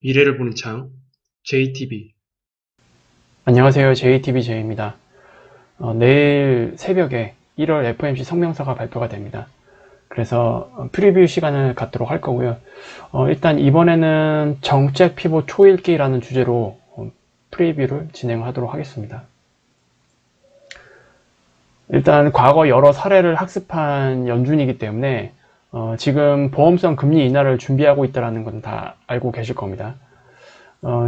미래를 보는 창, JTB. 안녕하세요. JTBJ입니다. 내일 새벽에 1월 FOMC 성명서가 발표가 됩니다. 그래서 프리뷰 시간을 갖도록 할 거고요. 일단 이번에는 정책 피봇 초읽기라는 주제로 프리뷰를 진행하도록 하겠습니다. 일단 과거 여러 사례를 학습한 연준이기 때문에 지금 보험성 금리 인하를 준비하고 있다는 건 다 알고 계실 겁니다.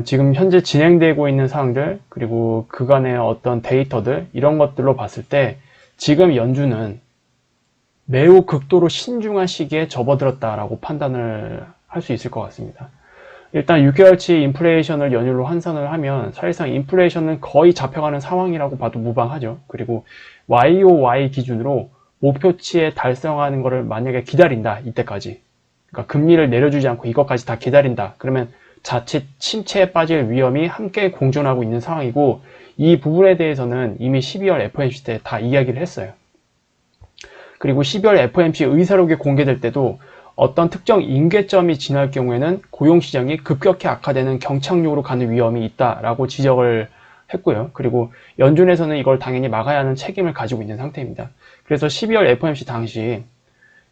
지금 현재 진행되고 있는 사항들, 그리고 그간의 어떤 데이터들, 이런 것들로 봤을 때 지금 연준은 매우 극도로 신중한 시기에 접어들었다라고 판단을 할 수 있을 것 같습니다. 일단 6개월치 인플레이션을 연율로 환산을 하면 사실상 인플레이션은 거의 잡혀가는 상황이라고 봐도 무방하죠. 그리고 YOY 기준으로 목표치에 달성하는 것을 만약에 기다린다, 이때까지. 그러니까 금리를 내려주지 않고 이것까지 다 기다린다. 그러면 자칫 침체에 빠질 위험이 함께 공존하고 있는 상황이고, 이 부분에 대해서는 이미 12월 FOMC 때 다 이야기를 했어요. 그리고 12월 FOMC 의사록이 공개될 때도 어떤 특정 임계점이 지날 경우에는 고용시장이 급격히 악화되는 경착륙으로 가는 위험이 있다라고 지적을 했고요. 그리고 연준에서는 이걸 당연히 막아야 하는 책임을 가지고 있는 상태입니다. 그래서 12월 FOMC 당시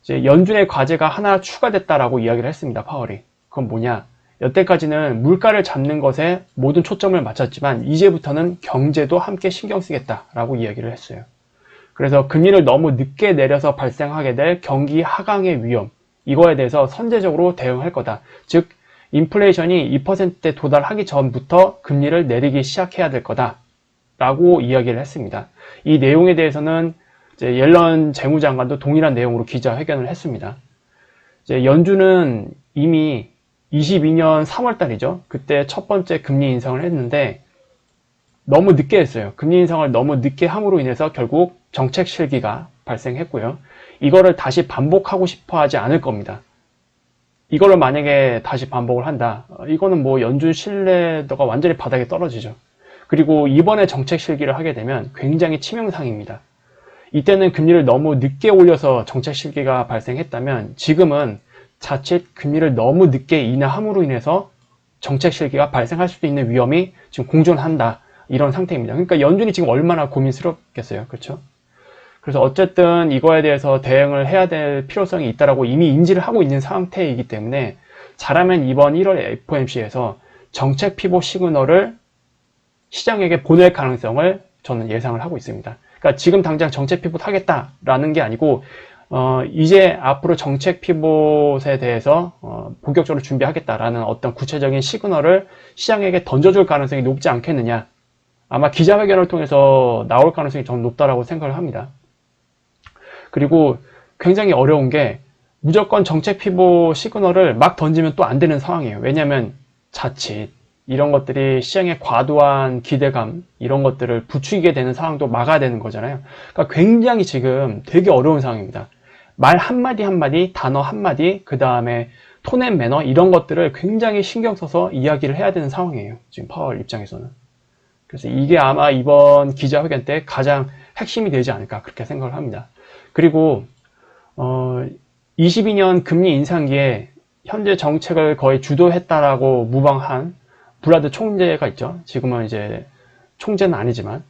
이제 연준의 과제가 하나 추가됐다라고 이야기를 했습니다. 파월이. 그건 뭐냐? 여태까지는 물가를 잡는 것에 모든 초점을 맞췄지만 이제부터는 경제도 함께 신경 쓰겠다라고 이야기를 했어요. 그래서 금리를 너무 늦게 내려서 발생하게 될 경기 하강의 위험, 이거에 대해서 선제적으로 대응할 거다. 즉 인플레이션이 2%에 도달하기 전부터 금리를 내리기 시작해야 될 거다 라고 이야기를 했습니다. 이 내용에 대해서는 이제 옐런 재무장관도 동일한 내용으로 기자회견을 했습니다. 이제 연준은 이미 22년 3월 달이죠. 그때 첫 번째 금리 인상을 했는데 너무 늦게 했어요. 금리 인상을 너무 늦게 함으로 인해서 결국 정책 실기가 발생했고요. 이거를 다시 반복하고 싶어 하지 않을 겁니다. 이거를 만약에 다시 반복을 한다. 이거는 뭐 연준 신뢰도가 완전히 바닥에 떨어지죠. 그리고 이번에 정책 실기를 하게 되면 굉장히 치명상입니다. 이때는 금리를 너무 늦게 올려서 정책 실기가 발생했다면 지금은 자칫 금리를 너무 늦게 인하함으로 인해서 정책 실기가 발생할 수도 있는 위험이 지금 공존한다. 이런 상태입니다. 그러니까 연준이 지금 얼마나 고민스럽겠어요. 그렇죠? 그래서 어쨌든 이거에 대해서 대응을 해야 될 필요성이 있다라고 이미 인지를 하고 있는 상태이기 때문에 잘하면 이번 1월 FOMC에서 정책 피봇 시그널을 시장에게 보낼 가능성을 저는 예상을 하고 있습니다. 그러니까 지금 당장 정책 피봇 하겠다라는 게 아니고 이제 앞으로 정책 피봇에 대해서 본격적으로 준비하겠다라는 어떤 구체적인 시그널을 시장에게 던져줄 가능성이 높지 않겠느냐. 아마 기자회견을 통해서 나올 가능성이 저는 높다라고 생각을 합니다. 그리고 굉장히 어려운 게 무조건 정책 피봇 시그널을 막 던지면 또 안 되는 상황이에요. 왜냐하면 자칫 이런 것들이 시장의 과도한 기대감, 이런 것들을 부추기게 되는 상황도 막아야 되는 거잖아요. 그러니까 굉장히 지금 되게 어려운 상황입니다. 말 한마디 한마디, 단어 한마디, 그 다음에 톤 앤 매너, 이런 것들을 굉장히 신경 써서 이야기를 해야 되는 상황이에요. 지금 파월 입장에서는. 그래서 이게 아마 이번 기자회견 때 가장 핵심이 되지 않을까 그렇게 생각을 합니다. 그리고 22년 금리 인상기에 현재 정책을 거의 주도했다라고 무방한 블라드 총재가 있죠. 지금은 이제 총재는 아니지만.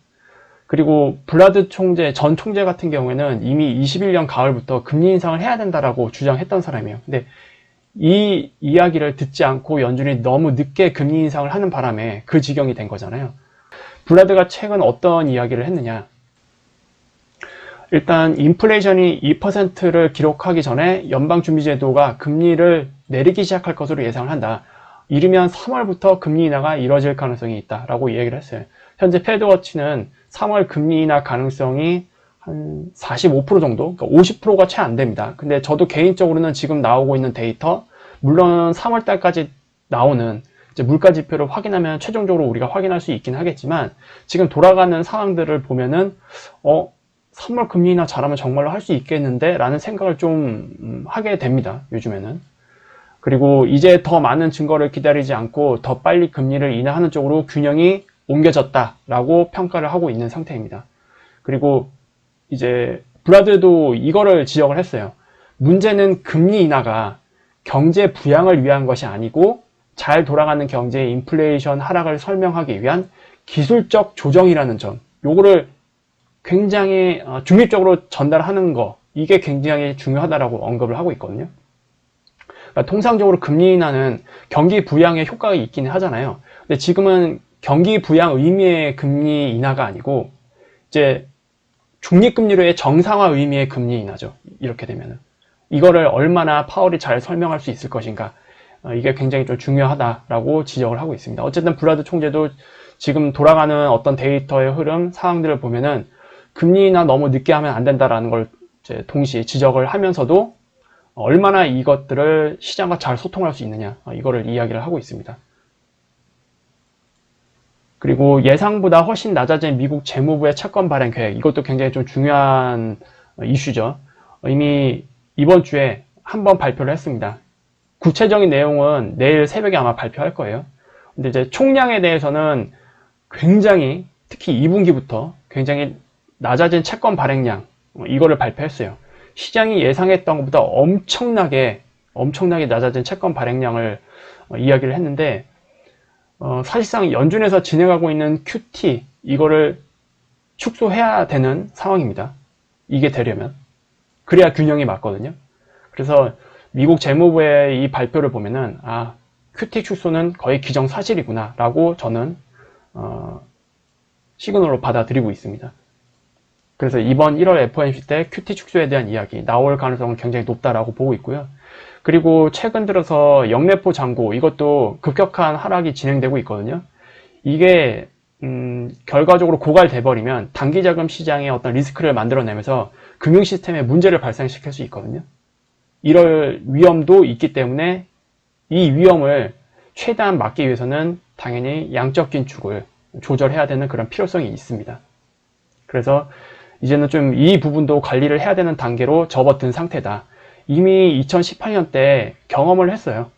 그리고 블라드 총재, 전 총재 같은 경우에는 이미 21년 가을부터 금리 인상을 해야 된다라고 주장했던 사람이에요. 근데 이 이야기를 듣지 않고 연준이 너무 늦게 금리 인상을 하는 바람에 그 지경이 된 거잖아요. 블라드가 최근 어떤 이야기를 했느냐. 일단 인플레이션이 2%를 기록하기 전에 연방준비제도가 금리를 내리기 시작할 것으로 예상을 한다. 이르면 3월부터 금리 인하가 이뤄질 가능성이 있다라고 이야기를 했어요. 현재 패드워치는 3월 금리 인하 가능성이 한 45% 정도, 그러니까 50%가 채 안 됩니다. 근데 저도 개인적으로는 지금 나오고 있는 데이터, 물론 3월 달까지 나오는 이제 물가 지표를 확인하면 최종적으로 우리가 확인할 수 있긴 하겠지만 지금 돌아가는 상황들을 보면은 3월 금리 인하 잘하면 정말로 할 수 있겠는데 라는 생각을 좀 하게 됩니다. 요즘에는. 그리고 이제 더 많은 증거를 기다리지 않고 더 빨리 금리를 인하하는 쪽으로 균형이 옮겨졌다라고 평가를 하고 있는 상태입니다. 그리고 이제 블라드도 이거를 지적을 했어요. 문제는 금리 인하가 경제 부양을 위한 것이 아니고 잘 돌아가는 경제의 인플레이션 하락을 설명하기 위한 기술적 조정이라는 점, 요거를 굉장히 중립적으로 전달하는 거, 이게 굉장히 중요하다라고 언급을 하고 있거든요. 그러니까 통상적으로 금리 인하는 경기 부양에 효과가 있기는 하잖아요. 근데 지금은 경기 부양 의미의 금리 인하가 아니고 이제 중립금리로의 정상화 의미의 금리 인하죠. 이렇게 되면은 이거를 얼마나 파월이 잘 설명할 수 있을 것인가, 이게 굉장히 좀 중요하다라고 지적을 하고 있습니다. 어쨌든 블라드 총재도 지금 돌아가는 어떤 데이터의 흐름, 상황들을 보면은 금리 인하 너무 늦게 하면 안 된다라는 걸 이제 동시에 지적을 하면서도 얼마나 이것들을 시장과 잘 소통할 수 있느냐, 이거를 이야기를 하고 있습니다. 그리고 예상보다 훨씬 낮아진 미국 재무부의 채권 발행 계획, 이것도 굉장히 좀 중요한 이슈죠. 이미 이번 주에 한번 발표를 했습니다. 구체적인 내용은 내일 새벽에 아마 발표할 거예요. 근데 이제 총량에 대해서는 굉장히, 특히 2분기부터 굉장히 낮아진 채권 발행량, 이거를 발표했어요. 시장이 예상했던 것보다 엄청나게 낮아진 채권 발행량을 이야기를 했는데, 사실상 연준에서 진행하고 있는 QT, 이거를 축소해야 되는 상황입니다. 이게 되려면. 그래야 균형이 맞거든요. 그래서 미국 재무부의 이 발표를 보면은, QT 축소는 거의 기정사실이구나 라고 저는 시그널로 받아들이고 있습니다. 그래서 이번 1월 FOMC 때 QT 축소에 대한 이야기 나올 가능성은 굉장히 높다라고 보고 있고요. 그리고 최근 들어서 영래포 잔고, 이것도 급격한 하락이 진행되고 있거든요. 이게 결과적으로 고갈돼 버리면 단기자금 시장에 어떤 리스크를 만들어내면서 금융 시스템에 문제를 발생시킬 수 있거든요. 이럴 위험도 있기 때문에 이 위험을 최대한 막기 위해서는 당연히 양적 긴축을 조절해야 되는 그런 필요성이 있습니다. 그래서 이제는 좀 이 부분도 관리를 해야 되는 단계로 접어든 상태다. 이미 2018년 때 경험을 했어요.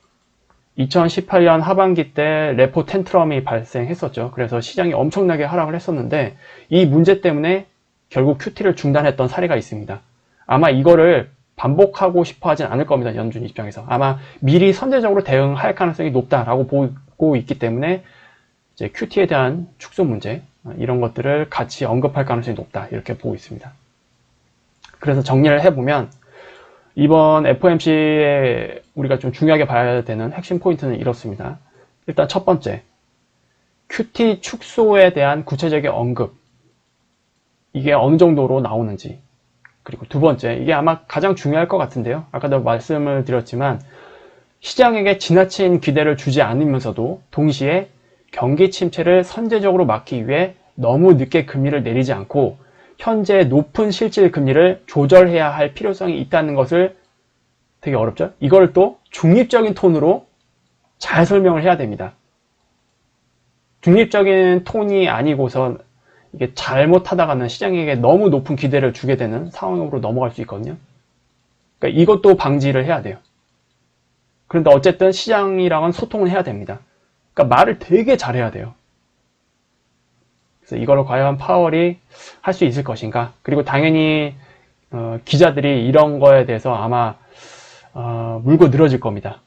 2018년 하반기 때 레포 텐트럼이 발생했었죠. 그래서 시장이 엄청나게 하락을 했었는데 이 문제 때문에 결국 QT를 중단했던 사례가 있습니다. 아마 이거를 반복하고 싶어 하진 않을 겁니다. 연준 입장에서. 아마 미리 선제적으로 대응할 가능성이 높다라고 보고 있기 때문에 이제 QT에 대한 축소 문제, 이런 것들을 같이 언급할 가능성이 높다, 이렇게 보고 있습니다. 그래서 정리를 해보면 이번 FOMC에 우리가 좀 중요하게 봐야 되는 핵심 포인트는 이렇습니다. 일단 첫 번째, QT 축소에 대한 구체적인 언급, 이게 어느 정도로 나오는지. 그리고 두 번째, 이게 아마 가장 중요할 것 같은데요. 아까도 말씀을 드렸지만 시장에게 지나친 기대를 주지 않으면서도 동시에 경기 침체를 선제적으로 막기 위해 너무 늦게 금리를 내리지 않고 현재 높은 실질 금리를 조절해야 할 필요성이 있다는 것을, 되게 어렵죠? 이걸 또 중립적인 톤으로 잘 설명을 해야 됩니다. 중립적인 톤이 아니고서 이게 잘못하다가는 시장에게 너무 높은 기대를 주게 되는 상황으로 넘어갈 수 있거든요. 그러니까 이것도 방지를 해야 돼요. 그런데 어쨌든 시장이랑은 소통을 해야 됩니다. 그러니까 말을 되게 잘해야 돼요. 그래서 이걸 과연 파월이 할 수 있을 것인가. 그리고 당연히 기자들이 이런 거에 대해서 아마 물고 늘어질 겁니다.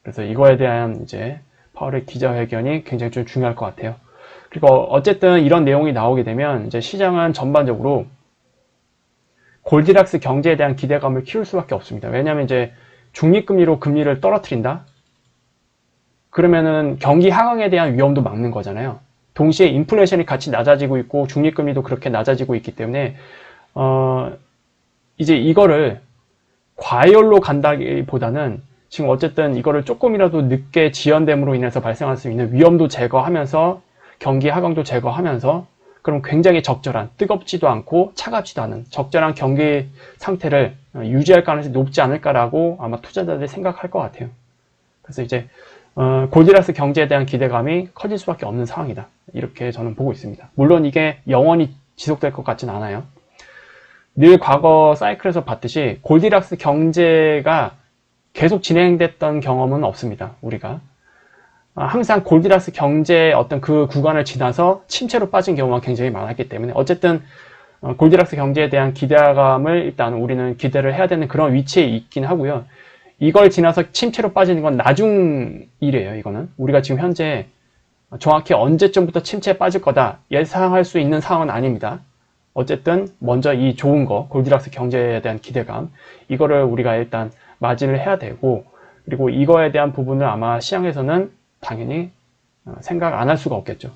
그래서 이거에 대한 이제 파월의 기자회견이 굉장히 좀 중요할 것 같아요. 그리고 어쨌든 이런 내용이 나오게 되면 이제 시장은 전반적으로 골디락스 경제에 대한 기대감을 키울 수밖에 없습니다. 왜냐하면 이제 중립금리로 금리를 떨어뜨린다? 그러면은 경기 하강에 대한 위험도 막는 거잖아요. 동시에 인플레이션이 같이 낮아지고 있고 중립금리도 그렇게 낮아지고 있기 때문에 이제 이거를 과열로 간다기보다는 지금 어쨌든 이거를 조금이라도 늦게 지연됨으로 인해서 발생할 수 있는 위험도 제거하면서 경기 하강도 제거하면서 그럼 굉장히 적절한, 뜨겁지도 않고 차갑지도 않은 적절한 경기 상태를 유지할 가능성이 높지 않을까라고 아마 투자자들이 생각할 것 같아요. 그래서 이제 골디락스 경제에 대한 기대감이 커질 수밖에 없는 상황이다, 이렇게 저는 보고 있습니다. 물론 이게 영원히 지속될 것 같진 않아요. 늘 과거 사이클에서 봤듯이 골디락스 경제가 계속 진행됐던 경험은 없습니다. 우리가 항상 골디락스 경제의 어떤 그 구간을 지나서 침체로 빠진 경우가 굉장히 많았기 때문에 어쨌든 골디락스 경제에 대한 기대감을 일단 우리는 기대를 해야 되는 그런 위치에 있긴 하고요. 이걸 지나서 침체로 빠지는 건 나중 일이에요. 이거는 우리가 지금 현재 정확히 언제쯤부터 침체에 빠질 거다 예상할 수 있는 상황은 아닙니다. 어쨌든 먼저 이 좋은 거, 골디락스 경제에 대한 기대감, 이거를 우리가 일단 맞이를 해야 되고, 그리고 이거에 대한 부분을 아마 시장에서는 당연히 생각 안 할 수가 없겠죠.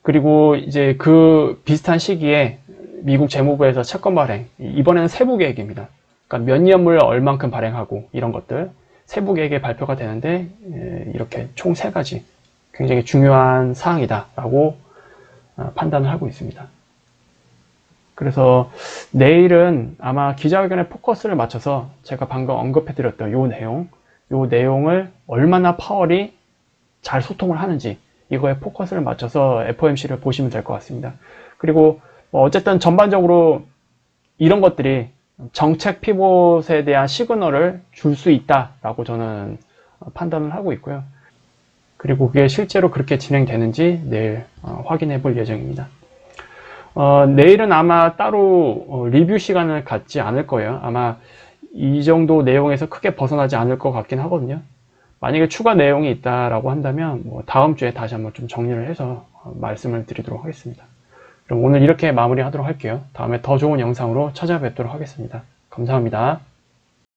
그리고 이제 그 비슷한 시기에 미국 재무부에서 채권 발행, 이번에는 세부 계획입니다. 그러니까 몇 년물 얼만큼 발행하고 이런 것들 세부 계획에 발표가 되는데, 이렇게 총 3가지 굉장히 중요한 사항이다라고 판단을 하고 있습니다. 그래서 내일은 아마 기자회견에 포커스를 맞춰서 제가 방금 언급해드렸던 요 내용을 얼마나 파월이 잘 소통을 하는지 이거에 포커스를 맞춰서 FOMC를 보시면 될 것 같습니다. 그리고 어쨌든 전반적으로 이런 것들이 정책 피봇에 대한 시그널을 줄 수 있다라고 저는 판단을 하고 있고요. 그리고 그게 실제로 그렇게 진행되는지 내일 확인해 볼 예정입니다. 내일은 아마 따로 리뷰 시간을 갖지 않을 거예요. 아마 이 정도 내용에서 크게 벗어나지 않을 것 같긴 하거든요. 만약에 추가 내용이 있다라고 한다면 다음 주에 다시 한번 좀 정리를 해서 말씀을 드리도록 하겠습니다. 그럼 오늘 이렇게 마무리하도록 할게요. 다음에 더 좋은 영상으로 찾아뵙도록 하겠습니다. 감사합니다.